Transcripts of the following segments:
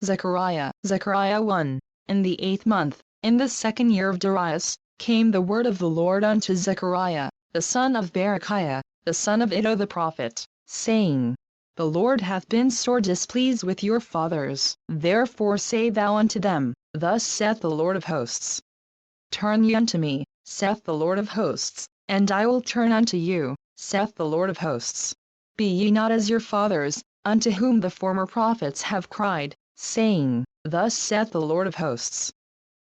Zechariah 1. In the 8th month, in the 2nd year of Darius, came the word of the Lord unto Zechariah, the son of Berechiah, the son of Iddo the prophet, saying, The Lord hath been sore displeased with your fathers, therefore say thou unto them, Thus saith the Lord of hosts. Turn ye unto me, saith the Lord of hosts, and I will turn unto you, saith the Lord of hosts. Be ye not as your fathers, unto whom the former prophets have cried, saying, Thus saith the Lord of hosts.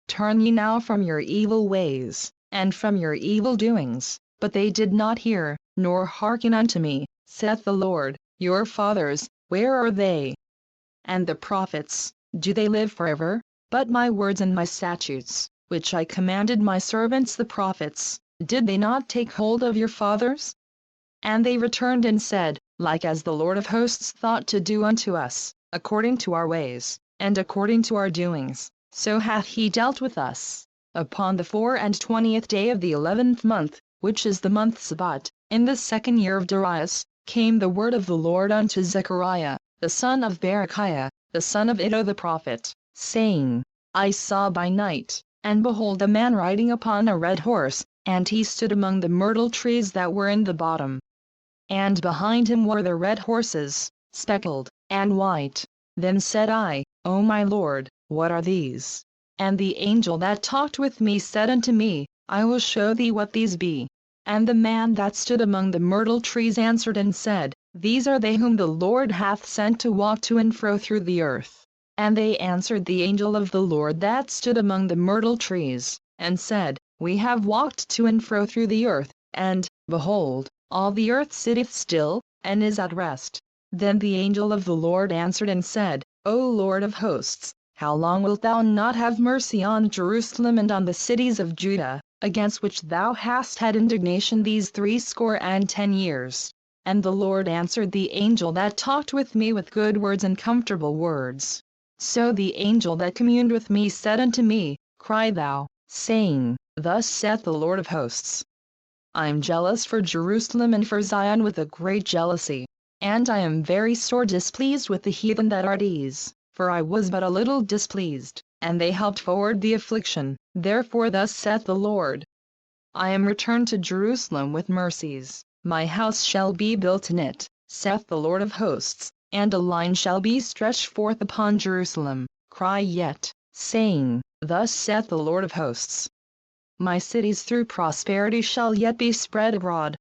Turn ye now from your evil ways, and from your evil doings. But they did not hear, nor hearken unto me, saith the Lord. Your fathers, where are they? And the prophets, do they live forever? But my words and my statutes, which I commanded my servants the prophets, did they not take hold of your fathers? And they returned and said, Like as the Lord of hosts thought to do unto us, according to our ways, and according to our doings, so hath he dealt with us. Upon the 24th day of the 11th month, which is the month Sabbat, in the 2nd year of Darius, came the word of the Lord unto Zechariah, the son of Berechiah, the son of Iddo the prophet, saying, I saw by night, and behold a man riding upon a red horse, and he stood among the myrtle trees that were in the bottom. And behind him were the red horses, speckled, and white. Then said I, O my Lord, what are these? And the angel that talked with me said unto me, I will show thee what these be. And the man that stood among the myrtle trees answered and said, These are they whom the Lord hath sent to walk to and fro through the earth. And they answered the angel of the Lord that stood among the myrtle trees, and said, We have walked to and fro through the earth, and, behold, all the earth sitteth still, and is at rest. Then the angel of the Lord answered and said, O Lord of hosts, how long wilt thou not have mercy on Jerusalem and on the cities of Judah, against which thou hast had indignation these 60 years? And the Lord answered the angel that talked with me with good words and comfortable words. So the angel that communed with me said unto me, Cry thou, saying, Thus saith the Lord of hosts, I am jealous for Jerusalem and for Zion with a great jealousy, and I am very sore displeased with the heathen that are at ease, for I was but a little displeased, and they helped forward the affliction. Therefore thus saith the Lord, I am returned to Jerusalem with mercies, my house shall be built in it, saith the Lord of hosts, and a line shall be stretched forth upon Jerusalem. Cry yet, saying, Thus saith the Lord of hosts, My cities through prosperity shall yet be spread abroad.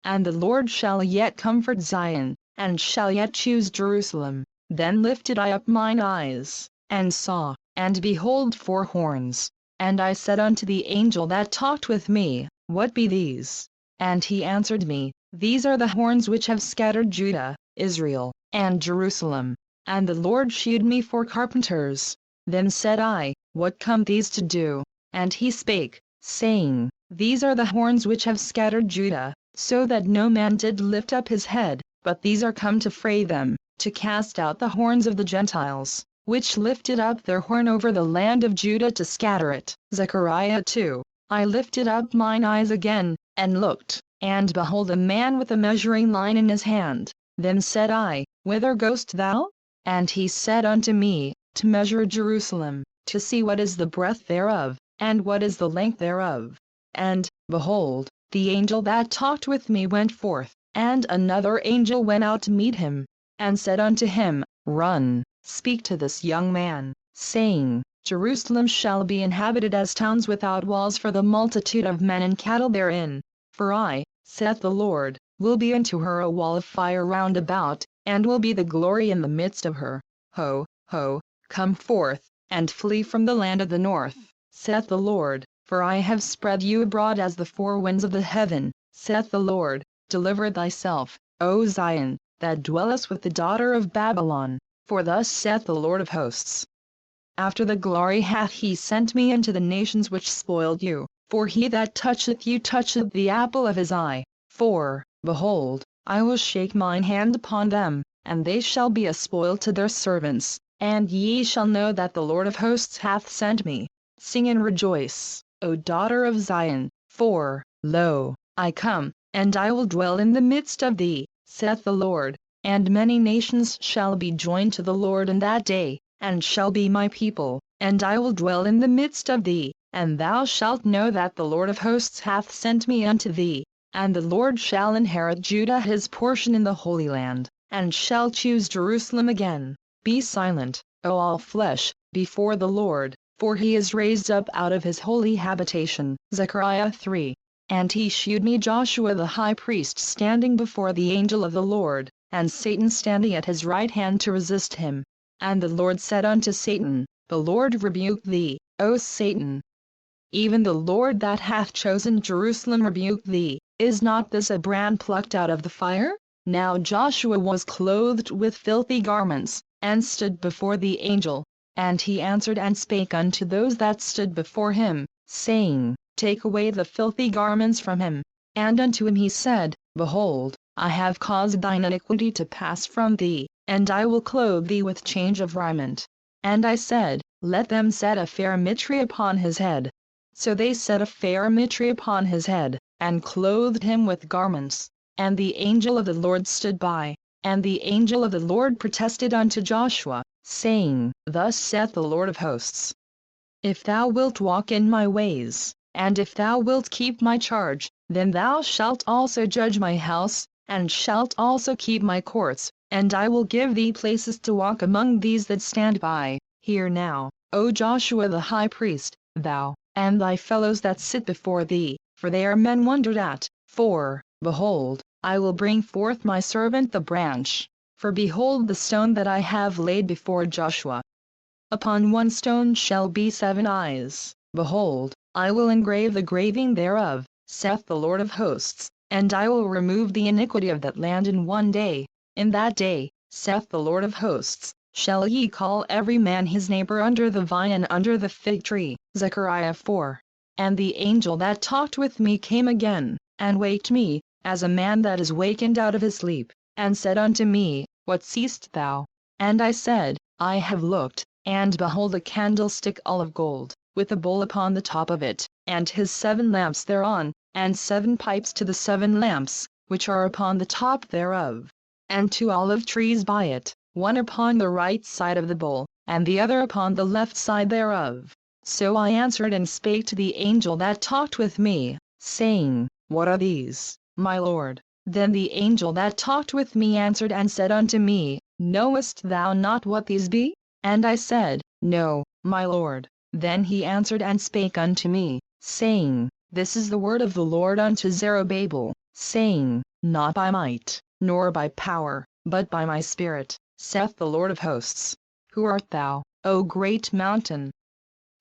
And the Lord shall yet comfort Zion, and shall yet choose Jerusalem. Then lifted I up mine eyes, and saw, and behold 4 horns. And I said unto the angel that talked with me, What be these? And he answered me, These are the horns which have scattered Judah, Israel, and Jerusalem. And the Lord shewed me 4 carpenters. Then said I, What come these to do? And he spake, saying, These are the horns which have scattered Judah, so that no man did lift up his head, but these are come to fray them, to cast out the horns of the Gentiles, which lifted up their horn over the land of Judah to scatter it. Zechariah 2. I lifted up mine eyes again, and looked, and behold a man with a measuring line in his hand. Then said I, Whither goest thou? And he said unto me, To measure Jerusalem, to see what is the breadth thereof, and what is the length thereof. And, behold, the angel that talked with me went forth, and another angel went out to meet him, and said unto him, Run, speak to this young man, saying, Jerusalem shall be inhabited as towns without walls for the multitude of men and cattle therein. For I, saith the Lord, will be unto her a wall of fire round about, and will be the glory in the midst of her. Ho, ho, come forth, and flee from the land of the north, saith the Lord, for I have spread you abroad as the 4 winds of the heaven, saith the Lord. Deliver thyself, O Zion, that dwellest with the daughter of Babylon, for thus saith the Lord of hosts. After the glory hath he sent me into the nations which spoiled you, for he that toucheth you toucheth the apple of his eye. For, behold, I will shake mine hand upon them, and they shall be a spoil to their servants, and ye shall know that the Lord of hosts hath sent me. Sing and rejoice, O daughter of Zion, for, lo, I come, and I will dwell in the midst of thee, saith the Lord. And many nations shall be joined to the Lord in that day, and shall be my people, and I will dwell in the midst of thee, and thou shalt know that the Lord of hosts hath sent me unto thee, and the Lord shall inherit Judah his portion in the Holy Land, and shall choose Jerusalem again. Be silent, O all flesh, before the Lord, for he is raised up out of his holy habitation. Zechariah 3. And he shewed me Joshua the high priest standing before the angel of the Lord, and Satan standing at his right hand to resist him. And the Lord said unto Satan, The Lord rebuke thee, O Satan. Even the Lord that hath chosen Jerusalem rebuke thee. Is not this a brand plucked out of the fire? Now Joshua was clothed with filthy garments, and stood before the angel. And he answered and spake unto those that stood before him, saying, Take away the filthy garments from him. And unto him he said, Behold, I have caused thine iniquity to pass from thee, and I will clothe thee with change of raiment. And I said, Let them set a fair mitre upon his head. So they set a fair mitre upon his head, and clothed him with garments. And the angel of the Lord stood by. And the angel of the Lord protested unto Joshua, saying, Thus saith the Lord of hosts, If thou wilt walk in my ways, and if thou wilt keep my charge, then thou shalt also judge my house, and shalt also keep my courts, and I will give thee places to walk among these that stand by. Hear now, O Joshua the high priest, thou, and thy fellows that sit before thee, for they are men wondered at. For, behold, I will bring forth my servant the branch. For behold the stone that I have laid before Joshua. Upon one stone shall be 7 eyes. Behold, I will engrave the graving thereof, saith the Lord of hosts, and I will remove the iniquity of that land in one day. In that day, saith the Lord of hosts, shall ye call every man his neighbor under the vine and under the fig tree. Zechariah 4. And the angel that talked with me came again, and waked me, as a man that is wakened out of his sleep, and said unto me, What seest thou? And I said, I have looked, and behold a candlestick all of gold, with a bowl upon the top of it, and his 7 lamps thereon, and 7 pipes to the 7 lamps, which are upon the top thereof, and 2 olive trees by it, one upon the right side of the bowl, and the other upon the left side thereof. So I answered and spake to the angel that talked with me, saying, What are these, my Lord? Then the angel that talked with me answered and said unto me, Knowest thou not what these be? And I said, No, my Lord. Then he answered and spake unto me, saying, This is the word of the Lord unto Zerubbabel, saying, Not by might, nor by power, but by my Spirit, saith the Lord of hosts. Who art thou, O great mountain?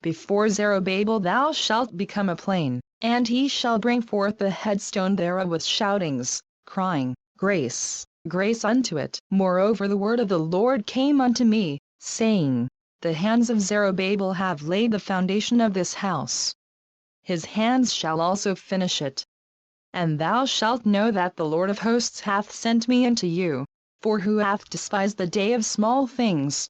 Before Zerubbabel thou shalt become a plain, and he shall bring forth the headstone thereof with shoutings, crying, Grace, grace unto it. Moreover the word of the Lord came unto me, saying, The hands of Zerubbabel have laid the foundation of this house. His hands shall also finish it. And thou shalt know that the Lord of hosts hath sent me unto you. For who hath despised the day of small things?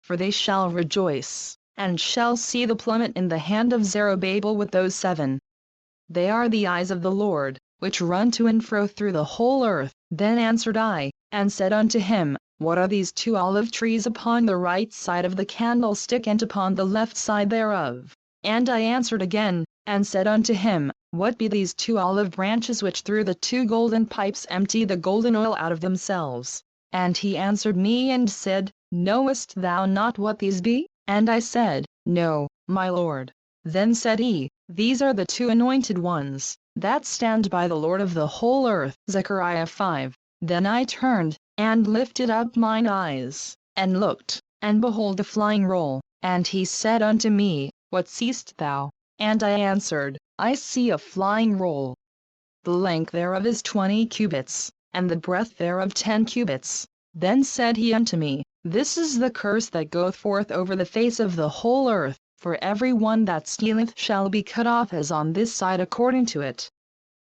For they shall rejoice, and shall see the plummet in the hand of Zerubbabel with those 7. They are the eyes of the Lord, which run to and fro through the whole earth. Then answered I, and said unto him, What are these 2 olive trees upon the right side of the candlestick and upon the left side thereof? And I answered again, and said unto him, What be these 2 olive branches which through the 2 golden pipes empty the golden oil out of themselves? And he answered me and said, Knowest thou not what these be? And I said, No, my Lord. Then said he, These are the 2 anointed ones, that stand by the Lord of the whole earth. Zechariah 5. Then I turned, and lifted up mine eyes, and looked, and behold a flying roll. And he said unto me, What seest thou? And I answered, I see a flying roll. The length thereof is 20 cubits, and the breadth thereof 10 cubits. Then said he unto me, This is the curse that goeth forth over the face of the whole earth, for every one that stealeth shall be cut off as on this side according to it.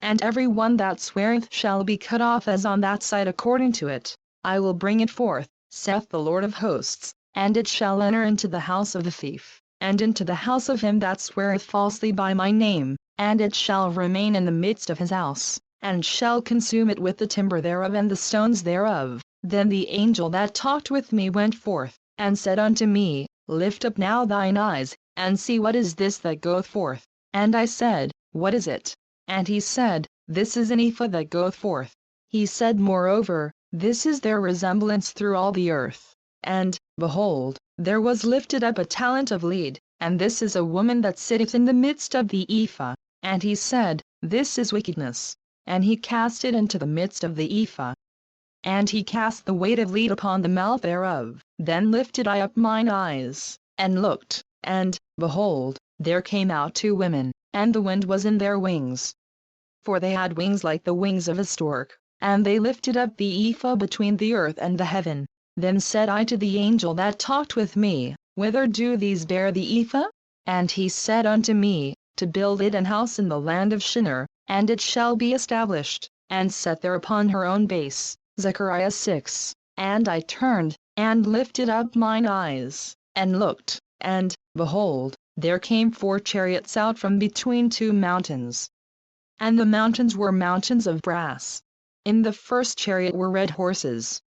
And every one that sweareth shall be cut off as on that side according to it. I will bring it forth, saith the Lord of hosts, and it shall enter into the house of the thief, and into the house of him that sweareth falsely by my name, and it shall remain in the midst of his house, and shall consume it with the timber thereof and the stones thereof. Then the angel that talked with me went forth, and said unto me, Lift up now thine eyes, and see what is this that goeth forth. And I said, What is it? And he said, This is an ephah that goeth forth. He said moreover, This is their resemblance through all the earth. And, behold, there was lifted up a talent of lead, and this is a woman that sitteth in the midst of the ephah. And he said, This is wickedness. And he cast it into the midst of the ephah. And he cast the weight of lead upon the mouth thereof. Then lifted I up mine eyes, and looked, and, behold, there came out 2 women, and the wind was in their wings. For they had wings like the wings of a stork, and they lifted up the ephah between the earth and the heaven. Then said I to the angel that talked with me, Whither do these bear the ephah? And he said unto me, To build it an house in the land of Shinar, and it shall be established, and set there upon her own base. Zechariah 6. And I turned, and lifted up mine eyes, and looked, and, behold, there came 4 chariots out from between 2 mountains. And the mountains were mountains of brass. In the first chariot were red horses,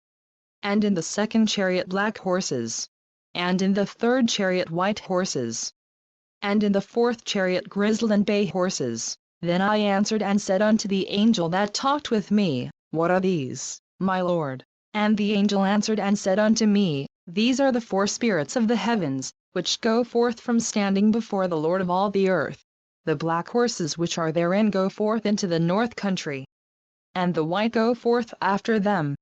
and in the second chariot black horses, and in the third chariot white horses, and in the fourth chariot grizzled and bay horses. Then I answered and said unto the angel that talked with me, What are these, my Lord? And the angel answered and said unto me, These are the 4 spirits of the heavens, which go forth from standing before the Lord of all the earth. The black horses which are therein go forth into the north country, and the white go forth after them,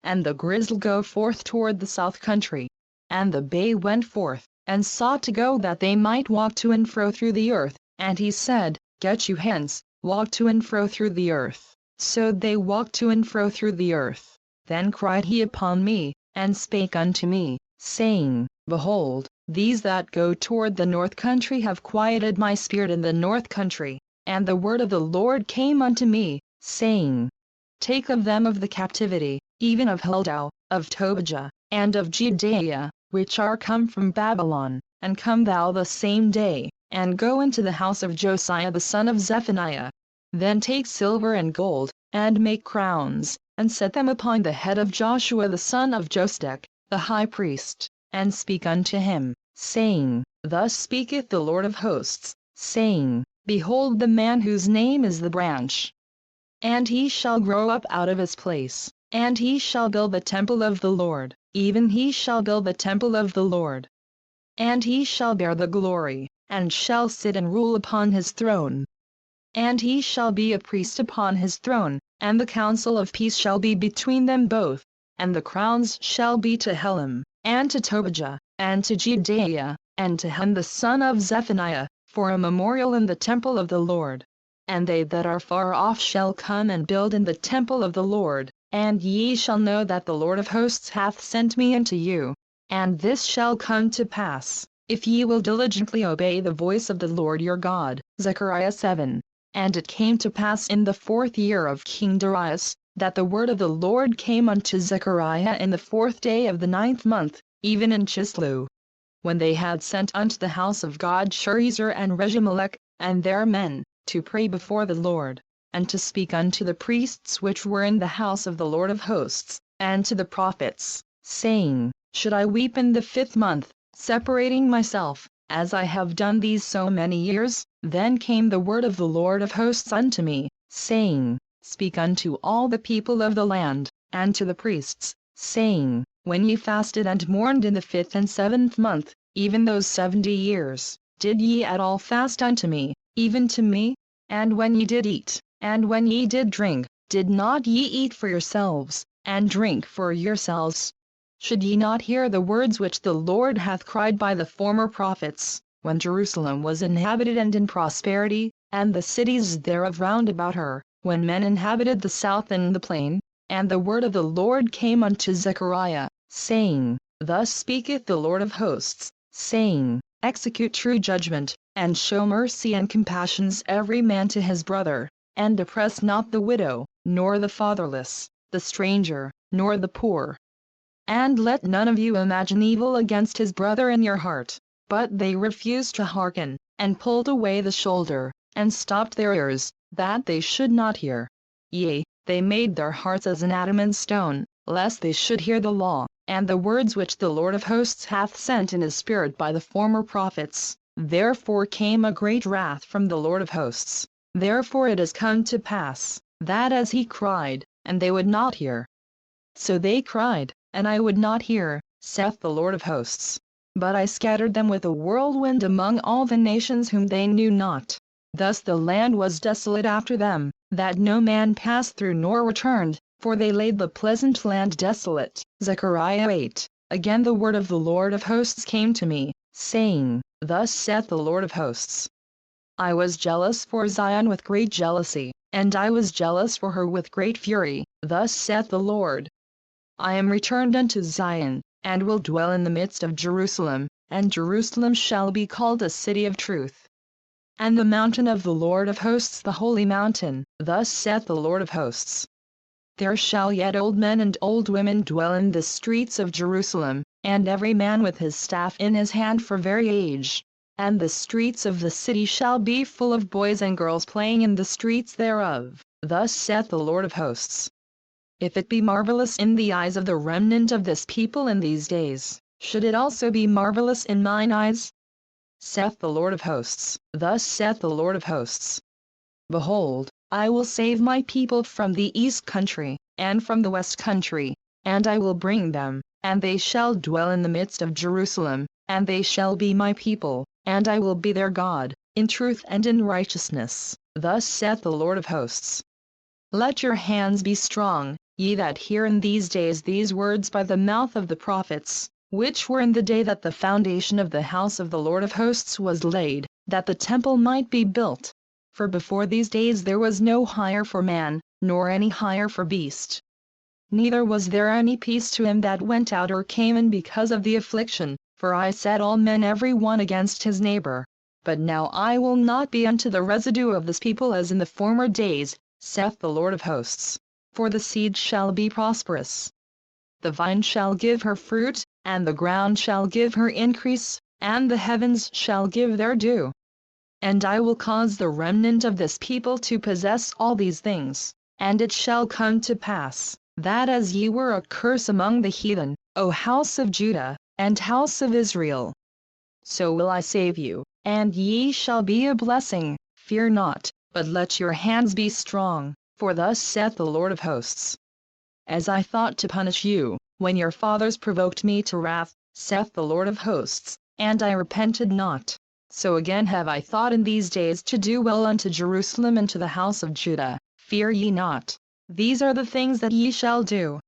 and the grizzled go forth toward the south country. And the bay went forth, and sought to go that they might walk to and fro through the earth. And he said, Get you hence, walk to and fro through the earth. So they walked to and fro through the earth. Then cried he upon me, and spake unto me, saying, Behold, these that go toward the north country have quieted my spirit in the north country. And the word of the Lord came unto me, saying, Take of them of the captivity, even of Heldau, of Tobijah, and of Judea, which are come from Babylon, and come thou the same day, and go into the house of Josiah the son of Zephaniah. Then take silver and gold, and make crowns, and set them upon the head of Joshua the son of Josedech, the high priest, and speak unto him, saying, Thus speaketh the Lord of hosts, saying, Behold the man whose name is the branch. And he shall grow up out of his place, and he shall build the temple of the Lord, even he shall build the temple of the Lord. And he shall bear the glory, and shall sit and rule upon his throne. And he shall be a priest upon his throne, and the council of peace shall be between them both. And the crowns shall be to Helam, and to Tobijah, and to Judea, and to Hen the son of Zephaniah, for a memorial in the temple of the Lord. And they that are far off shall come and build in the temple of the Lord, and ye shall know that the Lord of hosts hath sent me unto you. And this shall come to pass, if ye will diligently obey the voice of the Lord your God. Zechariah 7. And it came to pass in the 4th year of King Darius, that the word of the Lord came unto Zechariah in the 4th day of the 9th month, even in Chislew. When they had sent unto the house of God Sherezer and Regimelech, and their men, to pray before the Lord, and to speak unto the priests which were in the house of the Lord of hosts, and to the prophets, saying, Should I weep in the 5th month, separating myself, as I have done these so many years? Then came the word of the Lord of hosts unto me, saying, Speak unto all the people of the land, and to the priests, saying, When ye fasted and mourned in the 5th and 7th month, even those 70 years, did ye at all fast unto me, even to me? And when ye did eat, and when ye did drink, did not ye eat for yourselves, and drink for yourselves? Should ye not hear the words which the Lord hath cried by the former prophets, when Jerusalem was inhabited and in prosperity, and the cities thereof round about her, when men inhabited the south and the plain? And the word of the Lord came unto Zechariah, saying, Thus speaketh the Lord of hosts, saying, Execute true judgment, and show mercy and compassions every man to his brother, and oppress not the widow, nor the fatherless, the stranger, nor the poor. And let none of you imagine evil against his brother in your heart. But they refused to hearken, and pulled away the shoulder, and stopped their ears, that they should not hear. Yea, they made their hearts as an adamant stone, lest they should hear the law, and the words which the Lord of hosts hath sent in his spirit by the former prophets. Therefore came a great wrath from the Lord of hosts. Therefore it is come to pass, that as he cried, and they would not hear. So they cried, and I would not hear, saith the Lord of hosts. But I scattered them with a whirlwind among all the nations whom they knew not. Thus the land was desolate after them, that no man passed through nor returned, for they laid the pleasant land desolate. Zechariah 8. Again the word of the Lord of hosts came to me, saying, Thus saith the Lord of hosts. I was jealous for Zion with great jealousy, and I was jealous for her with great fury, thus saith the Lord. I am returned unto Zion, and will dwell in the midst of Jerusalem, and Jerusalem shall be called a city of truth. And the mountain of the Lord of hosts the holy mountain, thus saith the Lord of hosts. There shall yet old men and old women dwell in the streets of Jerusalem, and every man with his staff in his hand for very age. And the streets of the city shall be full of boys and girls playing in the streets thereof, thus saith the Lord of hosts. If it be marvelous in the eyes of the remnant of this people in these days, should it also be marvelous in mine eyes? Saith the Lord of hosts, thus saith the Lord of hosts. Behold, I will save my people from the east country, and from the west country, and I will bring them, and they shall dwell in the midst of Jerusalem, and they shall be my people, and I will be their God, in truth and in righteousness, thus saith the Lord of hosts. Let your hands be strong, ye that hear in these days these words by the mouth of the prophets, which were in the day that the foundation of the house of the Lord of hosts was laid, that the temple might be built. For before these days there was no hire for man, nor any hire for beast. Neither was there any peace to him that went out or came in because of the affliction, for I set all men every one against his neighbor. But now I will not be unto the residue of this people as in the former days, saith the Lord of hosts. For the seed shall be prosperous. The vine shall give her fruit, and the ground shall give her increase, and the heavens shall give their dew. And I will cause the remnant of this people to possess all these things, and it shall come to pass, that as ye were a curse among the heathen, O house of Judah, and house of Israel, so will I save you, and ye shall be a blessing. Fear not, but let your hands be strong, for thus saith the Lord of hosts. As I thought to punish you, when your fathers provoked me to wrath, saith the Lord of hosts, and I repented not, so again have I thought in these days to do well unto Jerusalem and to the house of Judah. Fear ye not. These are the things that ye shall do.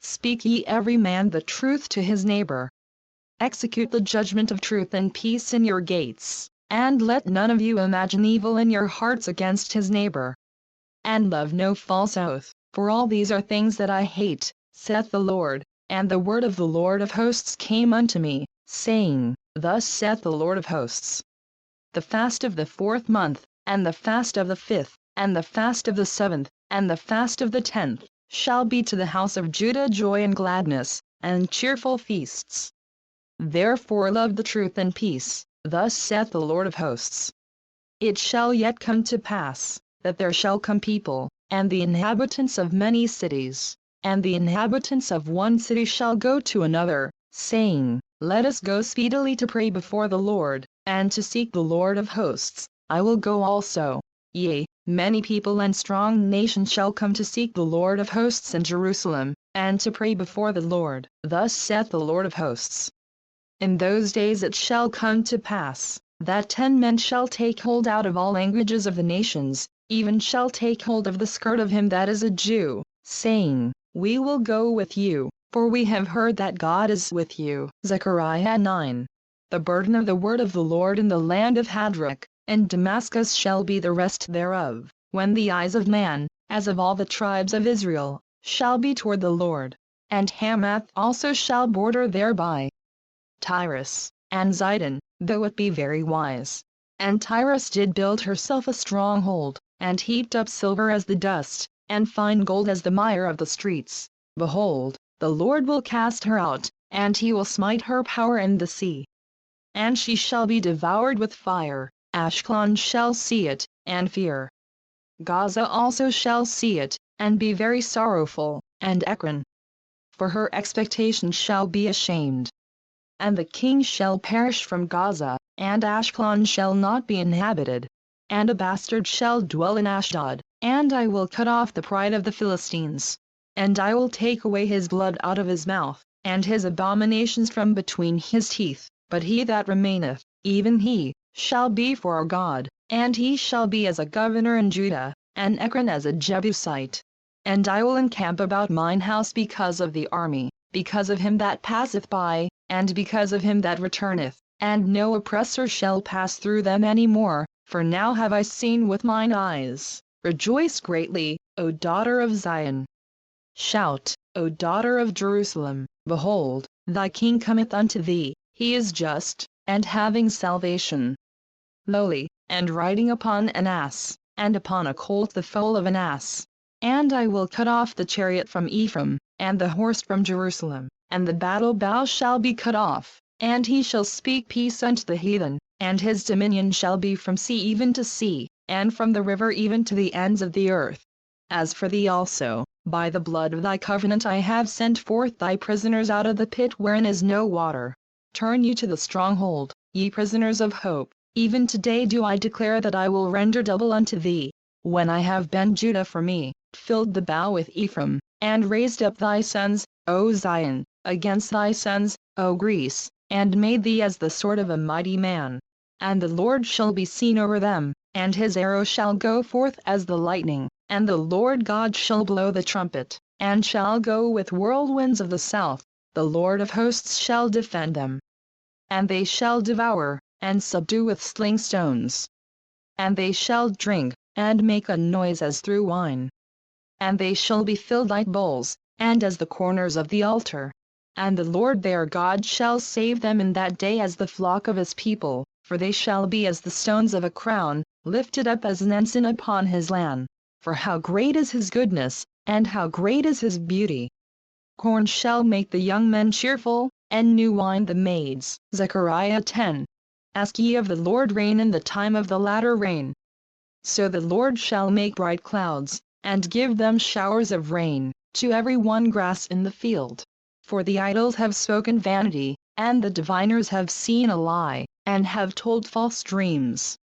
Speak ye every man the truth to his neighbor. Execute the judgment of truth and peace in your gates, and let none of you imagine evil in your hearts against his neighbor. And love no false oath, for all these are things that I hate, saith the Lord. And the word of the Lord of hosts came unto me, saying, Thus saith the Lord of hosts. The fast of the 4th month, and the fast of the 5th, and the fast of the 7th, and the fast of the 10th, shall be to the house of Judah joy and gladness, and cheerful feasts. Therefore love the truth and peace, thus saith the Lord of hosts. It shall yet come to pass, that there shall come people, and the inhabitants of many cities, and the inhabitants of one city shall go to another, saying, Let us go speedily to pray before the Lord, and to seek the Lord of hosts. I will go also. Yea, many people and strong nations shall come to seek the Lord of hosts in Jerusalem, and to pray before the Lord. Thus saith the Lord of hosts. In those days it shall come to pass, that 10 men shall take hold out of all languages of the nations, even shall take hold of the skirt of him that is a Jew, saying, We will go with you, for we have heard that God is with you. Zechariah 9. The burden of the word of the Lord in the land of Hadrach, and Damascus shall be the rest thereof, when the eyes of man, as of all the tribes of Israel, shall be toward the Lord. And Hamath also shall border thereby. Tyrus, and Zidon, though it be very wise. And Tyrus did build herself a stronghold, and heaped up silver as the dust, and fine gold as the mire of the streets. Behold, the Lord will cast her out, and he will smite her power in the sea. And she shall be devoured with fire. Ashkelon shall see it, and fear. Gaza also shall see it, and be very sorrowful, and Ekron. for her expectation shall be ashamed. And the king shall perish from Gaza, and Ashkelon shall not be inhabited. And a bastard shall dwell in Ashdod, and I will cut off the pride of the Philistines. And I will take away his blood out of his mouth, and his abominations from between his teeth, but he that remaineth, even he, shall be for our God, and he shall be as a governor in Judah, and Ekron as a Jebusite. And I will encamp about mine house because of the army, because of him that passeth by, and because of him that returneth, and no oppressor shall pass through them any more, for now have I seen with mine eyes. Rejoice greatly, O daughter of Zion. Shout, O daughter of Jerusalem, behold, thy king cometh unto thee, he is just, and having salvation. Lowly, and riding upon an ass, and upon a colt the foal of an ass. And I will cut off the chariot from Ephraim, and the horse from Jerusalem, and the battle bow shall be cut off, and he shall speak peace unto the heathen, and his dominion shall be from sea even to sea, and from the river even to the ends of the earth. As for thee also, by the blood of thy covenant I have sent forth thy prisoners out of the pit wherein is no water. Turn you to the stronghold, ye prisoners of hope, even today do I declare that I will render double unto thee. When I have bent Judah for me, filled the bow with Ephraim, and raised up thy sons, O Zion, against thy sons, O Greece, and made thee as the sword of a mighty man. And the Lord shall be seen over them, and his arrow shall go forth as the lightning, and the Lord God shall blow the trumpet, and shall go with whirlwinds of the south, the Lord of hosts shall defend them. And they shall devour, and subdue with sling stones. And they shall drink, and make a noise as through wine. And they shall be filled like bowls, and as the corners of the altar. And the Lord their God shall save them in that day as the flock of his people, for they shall be as the stones of a crown, lifted up as an ensign upon his land. For how great is his goodness, and how great is his beauty! Corn shall make the young men cheerful, and new wine the maids. Zechariah 10. Ask ye of the Lord rain in the time of the latter rain. So the Lord shall make bright clouds, and give them showers of rain, to every one grass in the field. For the idols have spoken vanity, and the diviners have seen a lie, and have told false dreams.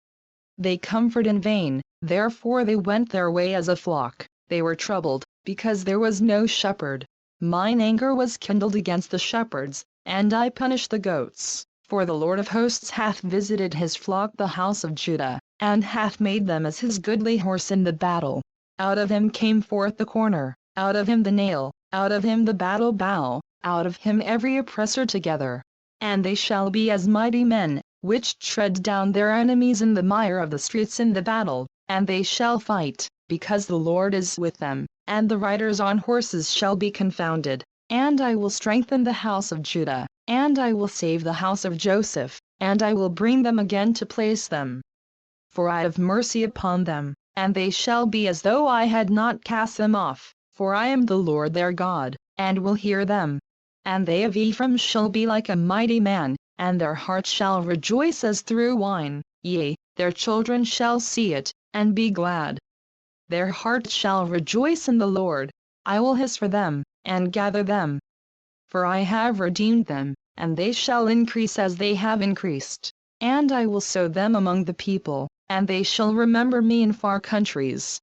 They comfort in vain, therefore they went their way as a flock, they were troubled, because there was no shepherd. Mine anger was kindled against the shepherds, and I punished the goats, for the Lord of hosts hath visited his flock the house of Judah, and hath made them as his goodly horse in the battle. Out of him came forth the corner, out of him the nail, out of him the battle bow, out of him every oppressor together. And they shall be as mighty men, which tread down their enemies in the mire of the streets in the battle, and they shall fight, because the Lord is with them, and the riders on horses shall be confounded. And I will strengthen the house of Judah, and I will save the house of Joseph, and I will bring them again to place them. For I have mercy upon them, and they shall be as though I had not cast them off, for I am the Lord their God, and will hear them. And they of Ephraim shall be like a mighty man, and their heart shall rejoice as through wine, yea, their children shall see it, and be glad. Their heart shall rejoice in the Lord. I will hiss for them, and gather them. For I have redeemed them, and they shall increase as they have increased. And I will sow them among the people, and they shall remember me in far countries.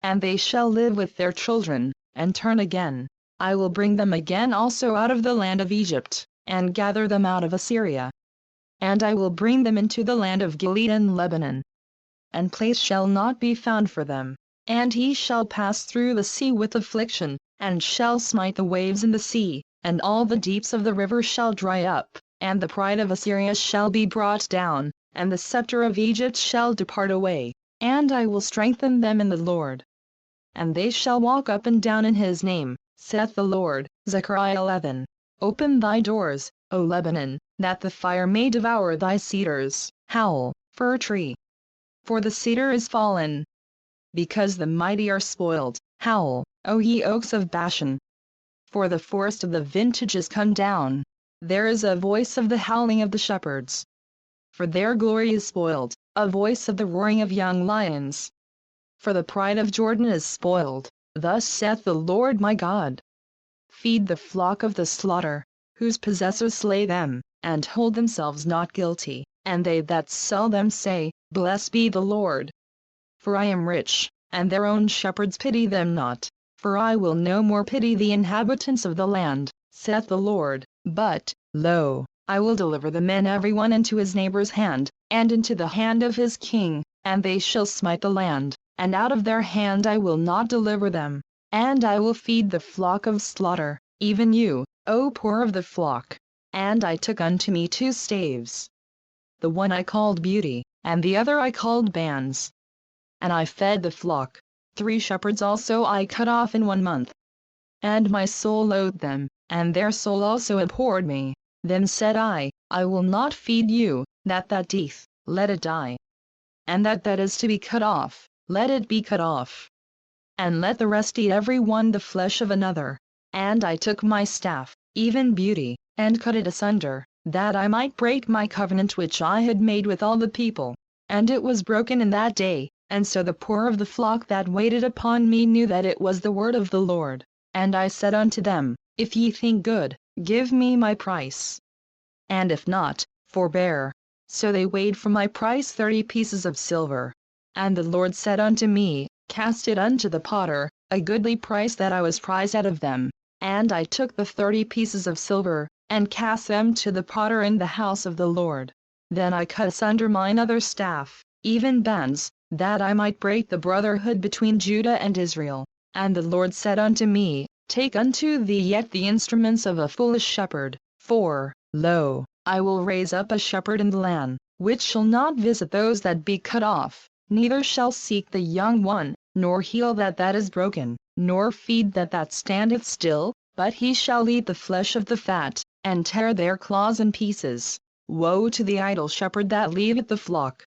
And they shall live with their children, and turn again. I will bring them again also out of the land of Egypt, and gather them out of Assyria. And I will bring them into the land of Gilead and Lebanon. And place shall not be found for them. And he shall pass through the sea with affliction, and shall smite the waves in the sea, and all the deeps of the river shall dry up, and the pride of Assyria shall be brought down, and the scepter of Egypt shall depart away, and I will strengthen them in the Lord. And they shall walk up and down in his name, saith the Lord. Zechariah 11. Open thy doors, O Lebanon, that the fire may devour thy cedars. Howl, fir tree. For the cedar is fallen. Because the mighty are spoiled. Howl, O ye oaks of Bashan. For the forest of the vintage is come down. There is a voice of the howling of the shepherds. For their glory is spoiled, a voice of the roaring of young lions. For the pride of Jordan is spoiled, thus saith the Lord my God. feed the flock of the slaughter, whose possessors slay them, and hold themselves not guilty, and they that sell them say, Blessed be the Lord. For I am rich, and their own shepherds pity them not, for I will no more pity the inhabitants of the land, saith the Lord, but, lo, I will deliver the men every one into his neighbor's hand, and into the hand of his king, and they shall smite the land, and out of their hand I will not deliver them. And I will feed the flock of slaughter, even you, O poor of the flock. And I took unto me 2 staves. The one I called Beauty, and the other I called Bands. And I fed the flock. 3 shepherds also I cut off in 1 month. And my soul loathed them, and their soul also abhorred me. Then said I will not feed you, that eateth, let it die. And that is to be cut off, let it be cut off. And let the rest eat every one the flesh of another. And I took my staff, even Beauty, and cut it asunder, that I might break my covenant which I had made with all the people. And it was broken in that day, and so the poor of the flock that waited upon me knew that it was the word of the Lord. And I said unto them, If ye think good, give me my price. And if not, forbear. So they weighed for my price 30 pieces of silver. And the Lord said unto me, Cast it unto the potter, a goodly price that I was prized out of them. And I took the 30 pieces of silver, and cast them to the potter in the house of the Lord. Then I cut asunder mine other staff, even Bands, that I might break the brotherhood between Judah and Israel. And the Lord said unto me, Take unto thee yet the instruments of a foolish shepherd, for, lo, I will raise up a shepherd in the land, which shall not visit those that be cut off, neither shall seek the young one, nor heal that is broken, nor feed that standeth still, but he shall eat the flesh of the fat, and tear their claws in pieces. Woe to the idle shepherd that leaveth the flock!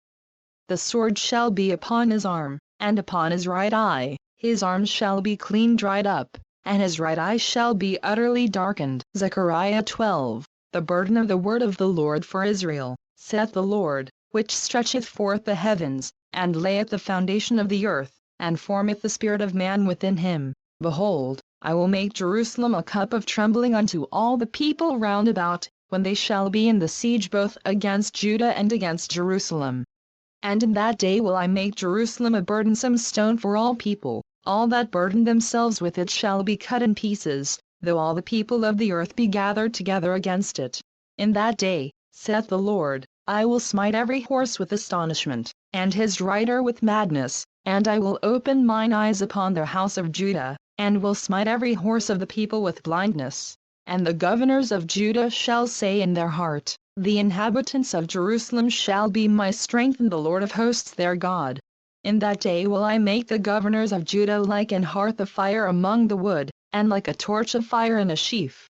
The sword shall be upon his arm, and upon his right eye, his arm shall be clean dried up, and his right eye shall be utterly darkened. Zechariah 12. The burden of the word of the Lord for Israel, saith the Lord, which stretcheth forth the heavens, and layeth the foundation of the earth, and formeth the spirit of man within him. Behold, I will make Jerusalem a cup of trembling unto all the people round about, when they shall be in the siege both against Judah and against Jerusalem. And in that day will I make Jerusalem a burdensome stone for all people, all that burden themselves with it shall be cut in pieces, though all the people of the earth be gathered together against it. In that day, saith the Lord, I will smite every horse with astonishment, and his rider with madness, and I will open mine eyes upon the house of Judah, and will smite every horse of the people with blindness. And the governors of Judah shall say in their heart, The inhabitants of Jerusalem shall be my strength and the Lord of hosts their God. In that day will I make the governors of Judah like an hearth of fire among the wood, and like a torch of fire in a sheaf.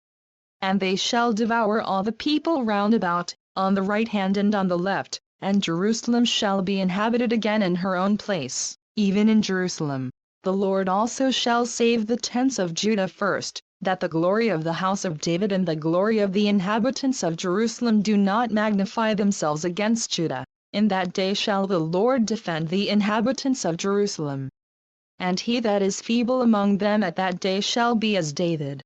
And they shall devour all the people round about, on the right hand and on the left, and Jerusalem shall be inhabited again in her own place, even in Jerusalem. The Lord also shall save the tents of Judah first, that the glory of the house of David and the glory of the inhabitants of Jerusalem do not magnify themselves against Judah. In that day shall the Lord defend the inhabitants of Jerusalem. And he that is feeble among them at that day shall be as David.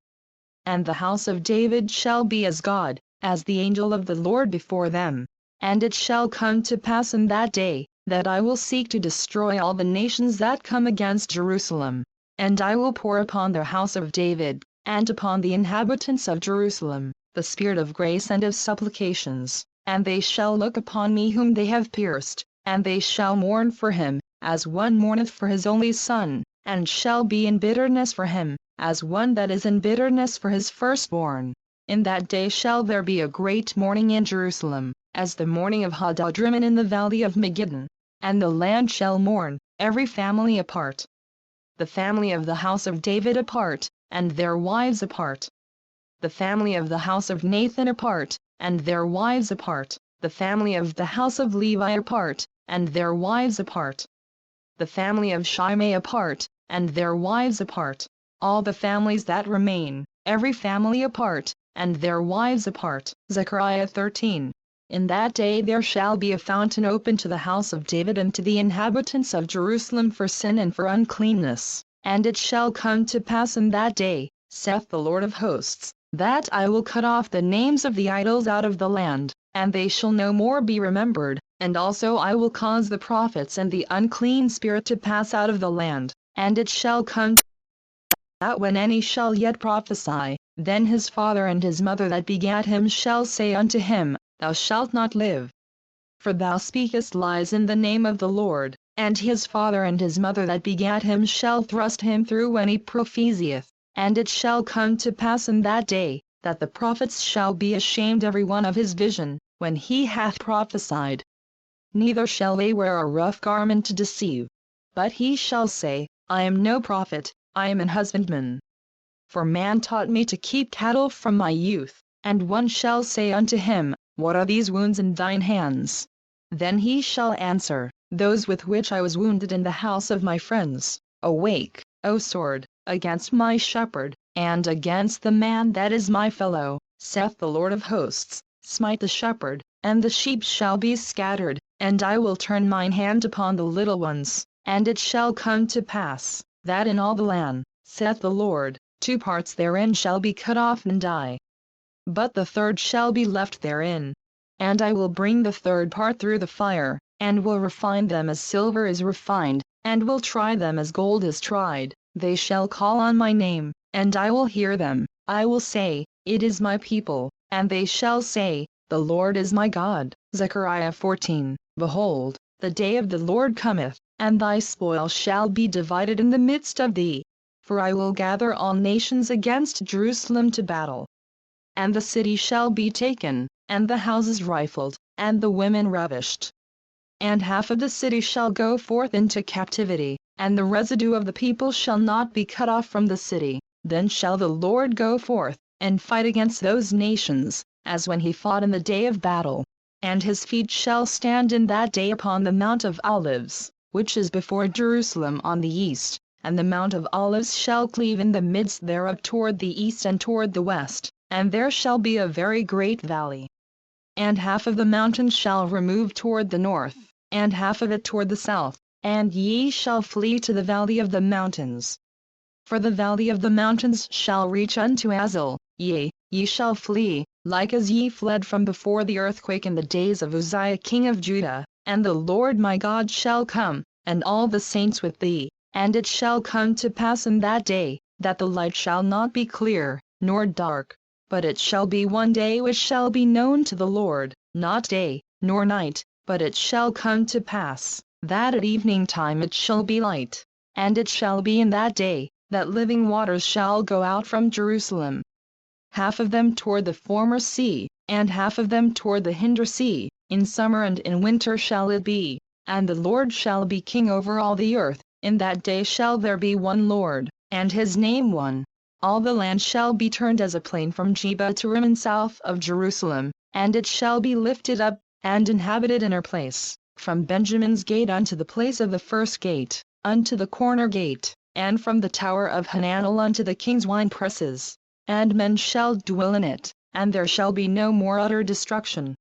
And the house of David shall be as God, as the angel of the Lord before them. And it shall come to pass in that day, that I will seek to destroy all the nations that come against Jerusalem. And I will pour upon the house of David, and upon the inhabitants of Jerusalem, the spirit of grace and of supplications, and they shall look upon me whom they have pierced, and they shall mourn for him, as one mourneth for his only son, and shall be in bitterness for him, as one that is in bitterness for his firstborn. In that day shall there be a great mourning in Jerusalem, as the mourning of Hadadrimmon in the valley of Megiddon. And the land shall mourn, every family apart. The family of the house of David apart, and their wives apart. The family of the house of Nathan apart, and their wives apart. The family of the house of Levi apart, and their wives apart. The family of Shimei apart, and their wives apart. All the families that remain, every family apart, and their wives apart. Zechariah 13. In that day there shall be a fountain open to the house of David and to the inhabitants of Jerusalem for sin and for uncleanness. And it shall come to pass in that day, saith the Lord of hosts, that I will cut off the names of the idols out of the land, and they shall no more be remembered, and also I will cause the prophets and the unclean spirit to pass out of the land, and it shall come to that when any shall yet prophesy, then his father and his mother that begat him shall say unto him, Thou shalt not live. For thou speakest lies in the name of the Lord, and his father and his mother that begat him shall thrust him through when he prophesieth. And it shall come to pass in that day, that the prophets shall be ashamed every one of his vision, when he hath prophesied. Neither shall they wear a rough garment to deceive. But he shall say, I am no prophet, I am an husbandman. For man taught me to keep cattle from my youth. And one shall say unto him, What are these wounds in thine hands? Then he shall answer, Those with which I was wounded in the house of my friends. Awake, O sword, against my shepherd, and against the man that is my fellow, saith the Lord of hosts. Smite the shepherd, and the sheep shall be scattered, and I will turn mine hand upon the little ones. And it shall come to pass, that in all the land, saith the Lord, 2 parts therein shall be cut off and die. But the third shall be left therein. And I will bring the third part through the fire, and will refine them as silver is refined, and will try them as gold is tried. They shall call on my name, and I will hear them. I will say, It is my people, and they shall say, The Lord is my God. Zechariah 14. Behold, the day of the Lord cometh, and thy spoil shall be divided in the midst of thee. For I will gather all nations against Jerusalem to battle. And the city shall be taken, and the houses rifled, and the women ravished. And half of the city shall go forth into captivity, and the residue of the people shall not be cut off from the city. Then shall the Lord go forth, and fight against those nations, as when he fought in the day of battle. And his feet shall stand in that day upon the Mount of Olives, which is before Jerusalem on the east, and the Mount of Olives shall cleave in the midst thereof toward the east and toward the west, and there shall be a very great valley. And half of the mountain shall remove toward the north, and half of it toward the south, and ye shall flee to the valley of the mountains. For the valley of the mountains shall reach unto Azel, yea, ye shall flee, like as ye fled from before the earthquake in the days of Uzziah king of Judah. And the Lord my God shall come, and all the saints with thee. And it shall come to pass in that day, that the light shall not be clear, nor dark, but it shall be one day which shall be known to the Lord, not day, nor night. But it shall come to pass, that at evening time it shall be light. And it shall be in that day, that living waters shall go out from Jerusalem. Half of them toward the former sea, and half of them toward the hinder sea. In summer and in winter shall it be. And the Lord shall be king over all the earth. In that day shall there be one Lord, and his name one. All the land shall be turned as a plain from Geba to Rimmon south of Jerusalem, and it shall be lifted up, and inhabited in her place, from Benjamin's gate unto the place of the first gate, unto the corner gate, and from the tower of Hananel unto the king's wine presses. And men shall dwell in it, and there shall be no more utter destruction.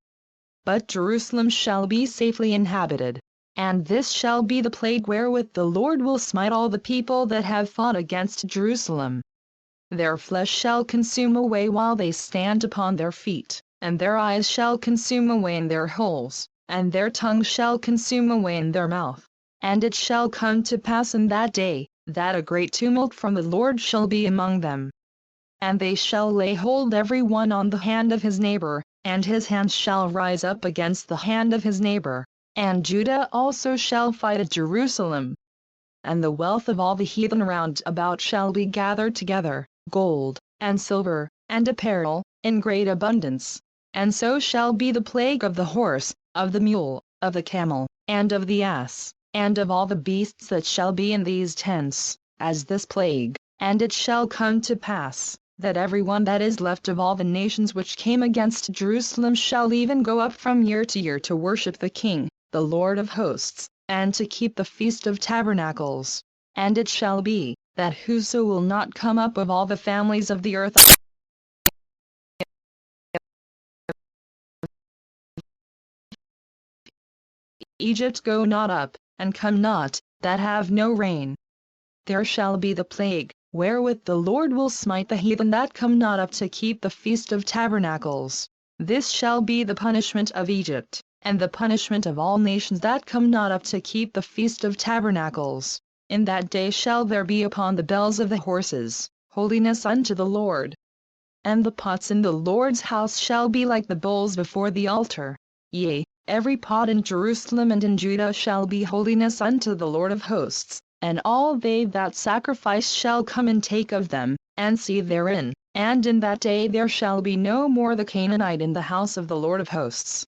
But Jerusalem shall be safely inhabited. And this shall be the plague wherewith the Lord will smite all the people that have fought against Jerusalem. Their flesh shall consume away while they stand upon their feet, and their eyes shall consume away in their holes, and their tongue shall consume away in their mouth. And it shall come to pass in that day, that a great tumult from the Lord shall be among them. And they shall lay hold every one on the hand of his neighbor, and his hand shall rise up against the hand of his neighbor. And Judah also shall fight at Jerusalem. And the wealth of all the heathen round about shall be gathered together, gold, and silver, and apparel, in great abundance. And so shall be the plague of the horse, of the mule, of the camel, and of the ass, and of all the beasts that shall be in these tents, as this plague. And it shall come to pass, that every one that is left of all the nations which came against Jerusalem shall even go up from year to worship the King, the Lord of hosts, and to keep the Feast of Tabernacles. And it shall be, that whoso will not come up of all the families of the earth Egypt go not up, and come not, that have no rain. There shall be the plague, wherewith the Lord will smite the heathen that come not up to keep the feast of tabernacles. This shall be the punishment of Egypt, and the punishment of all nations that come not up to keep the feast of tabernacles. In that day shall there be upon the bells of the horses, holiness unto the Lord. And the pots in the Lord's house shall be like the bowls before the altar. Yea, every pot in Jerusalem and in Judah shall be holiness unto the Lord of hosts, and all they that sacrifice shall come and take of them, and see therein. And in that day there shall be no more the Canaanite in the house of the Lord of hosts.